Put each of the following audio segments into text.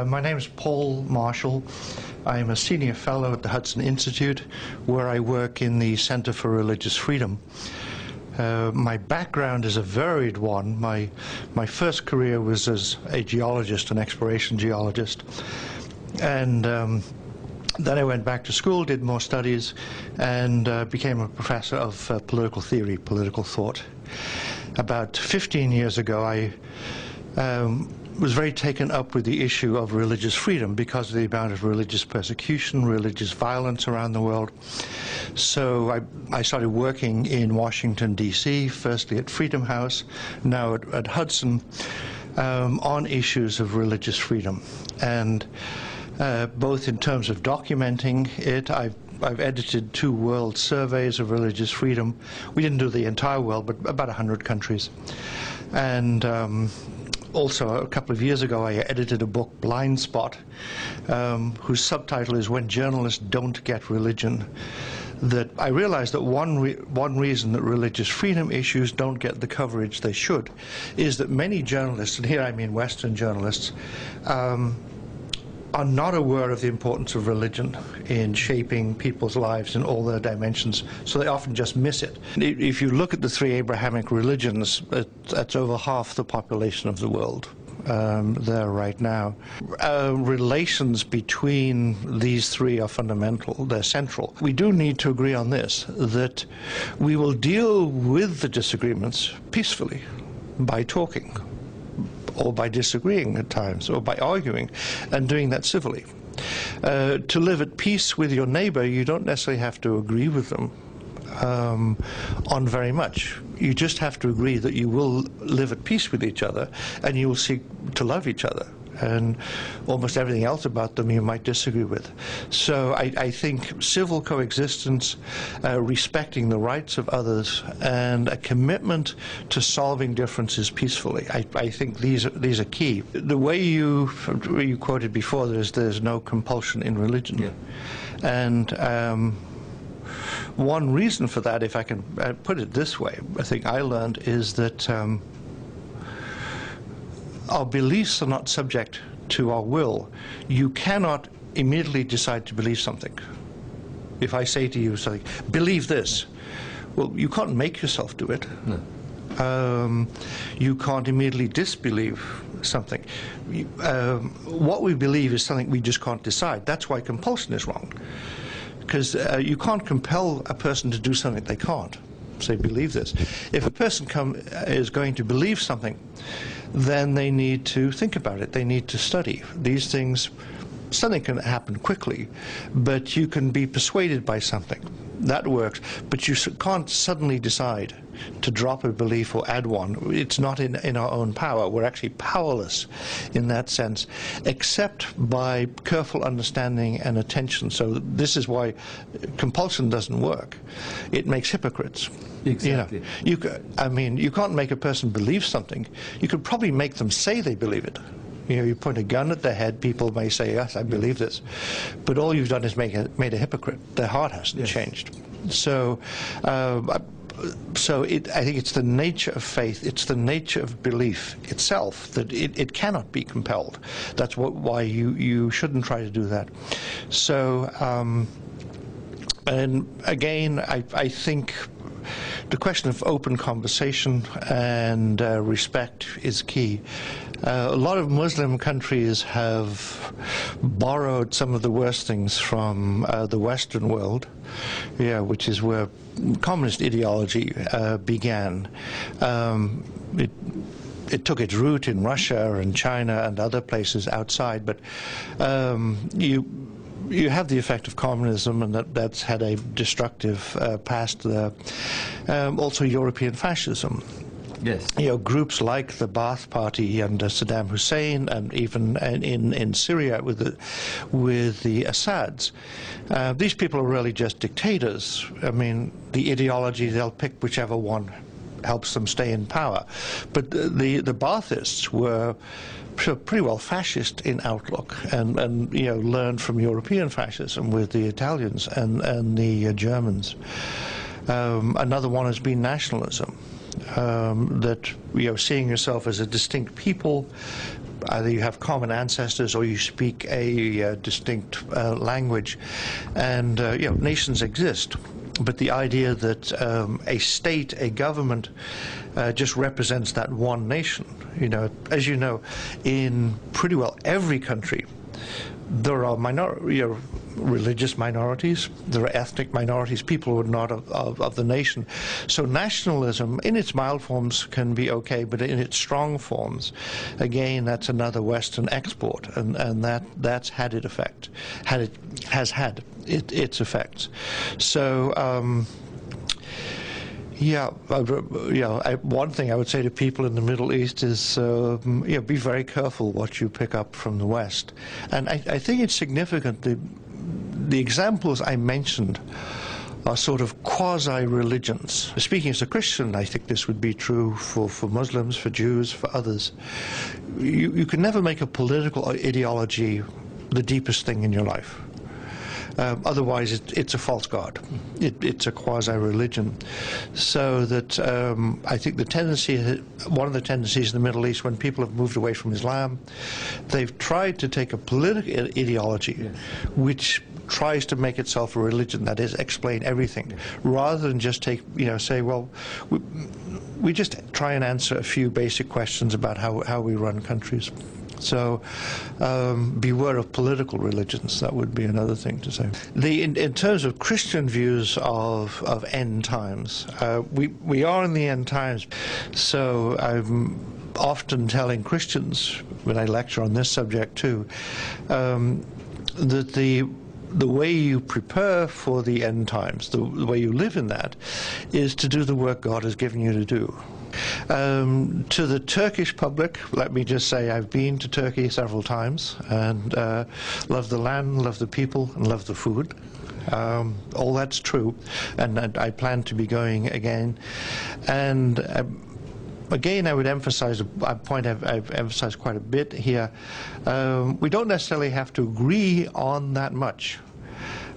My name is Paul Marshall. I am a senior fellow at the Hudson Institute, where I work in the Center for Religious Freedom. My background is a varied one. My first career was as a geologist, an exploration geologist. And then I went back to school, did more studies, and became a professor of political theory, political thought. About 15 years ago, I was very taken up with the issue of religious freedom because of the amount of religious persecution, religious violence around the world. So I started working in Washington, D.C., firstly at Freedom House, now at Hudson, on issues of religious freedom. And both in terms of documenting it, I've edited 2 world surveys of religious freedom. We didn't do the entire world, but about 100 countries. And also, a couple of years ago, I edited a book, Blind Spot, whose subtitle is When Journalists Don't Get Religion. That I realized that one reason that religious freedom issues don't get the coverage they should is that many journalists, and here I mean Western journalists, are not aware of the importance of religion in shaping people's lives in all their dimensions, so they often just miss it. If you look at the 3 Abrahamic religions, that's over half the population of the world there right now. Relations between these 3 are fundamental, they're central. We do need to agree on this, that we will deal with the disagreements peacefully by talking, or by disagreeing at times, or by arguing, and doing that civilly. To live at peace with your neighbor, you don't necessarily have to agree with them on very much. You just have to agree that you will live at peace with each other, and you will seek to love each other. And almost everything else about them you might disagree with. So I think civil coexistence, respecting the rights of others, and a commitment to solving differences peacefully, I think these are key. The way you quoted before, there's no compulsion in religion. Yeah. And one reason for that, if I can put it this way, I think I learned, is that our beliefs are not subject to our will. You cannot immediately decide to believe something. If I say to you something, believe this, well, you can't make yourself do it. No. You can't immediately disbelieve something. What we believe is something we just can't decide. That's why compulsion is wrong. Because you can't compel a person to do something they can't. Say, believe this. If a person is going to believe something, then they need to think about it. They need to study. These things, something can happen quickly, but you can be persuaded by something. That works, but you can't suddenly decide to drop a belief or add one. It's not in our own power. We're actually powerless in that sense, except by careful understanding and attention. So this is why compulsion doesn't work. It makes hypocrites. Exactly. You can't make a person believe something. You could probably make them say they believe it. You point a gun at their head, people may say, yes, I believe this. But all you've done is made a hypocrite. Their heart hasn't changed. So I think it's the nature of faith, it's the nature of belief itself that it cannot be compelled. That's why you shouldn't try to do that. So, and again, I think the question of open conversation and respect is key. A lot of Muslim countries have borrowed some of the worst things from the Western world, which is where communist ideology began. It took its root in Russia and China and other places outside, but you have the effect of communism, and that's had a destructive past there. Also European fascism. Yes. Groups like the Ba'ath Party under Saddam Hussein, and even in Syria with the Assads. These people are really just dictators. I mean, the ideology, they'll pick whichever one helps them stay in power. But the Baathists were pretty well fascist in outlook, and learned from European fascism with the Italians and the Germans. Another one has been nationalism. That seeing yourself as a distinct people, Either you have common ancestors or you speak a distinct language. And nations exist. But the idea that a state, a government, just represents that one nation, as you know, in pretty well every country, there are religious minorities, there are ethnic minorities, people who are not of the nation. So nationalism, in its mild forms, can be okay, but in its strong forms, again, that's another Western export, and that's had its effect, has had its effects. So. One thing I would say to people in the Middle East is, be very careful what you pick up from the West. And I think it's significant, the examples I mentioned are sort of quasi-religions. Speaking as a Christian, I think this would be true for Muslims, for Jews, for others. You can never make a political ideology the deepest thing in your life. Otherwise, it's a false god. It's a quasi-religion. So that I think one of the tendencies in the Middle East, when people have moved away from Islam, they've tried to take a political ideology, which tries to make itself a religion, that is, explain everything, rather than just say, well, we just try and answer a few basic questions about how we run countries. So beware of political religions. That would be another thing to say. In terms of Christian views of end times, we are in the end times. So I'm often telling Christians, when I lecture on this subject too, that the way you prepare for the end times, the way you live in that, is to do the work God has given you to do. To the Turkish public, let me just say I've been to Turkey several times and love the land, love the people, and love the food. All that's true, and I plan to be going again. And again, I would emphasize a point I've emphasized quite a bit here. We don't necessarily have to agree on that much.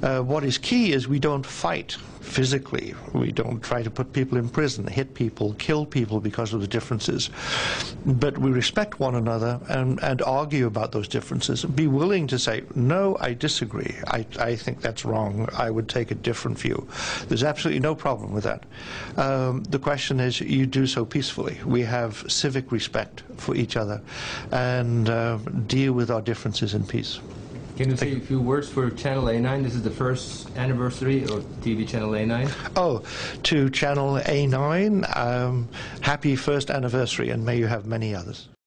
What is key is we don't fight physically. We don't try to put people in prison, hit people, kill people because of the differences. But we respect one another and argue about those differences. Be willing to say, no, I disagree. I think that's wrong. I would take a different view. There's absolutely no problem with that. The question is, you do so peacefully. We have civic respect for each other and deal with our differences in peace. Can you say a few words for Channel A9? This is the first anniversary of TV Channel A9. Oh, to Channel A9, happy first anniversary, and may you have many others.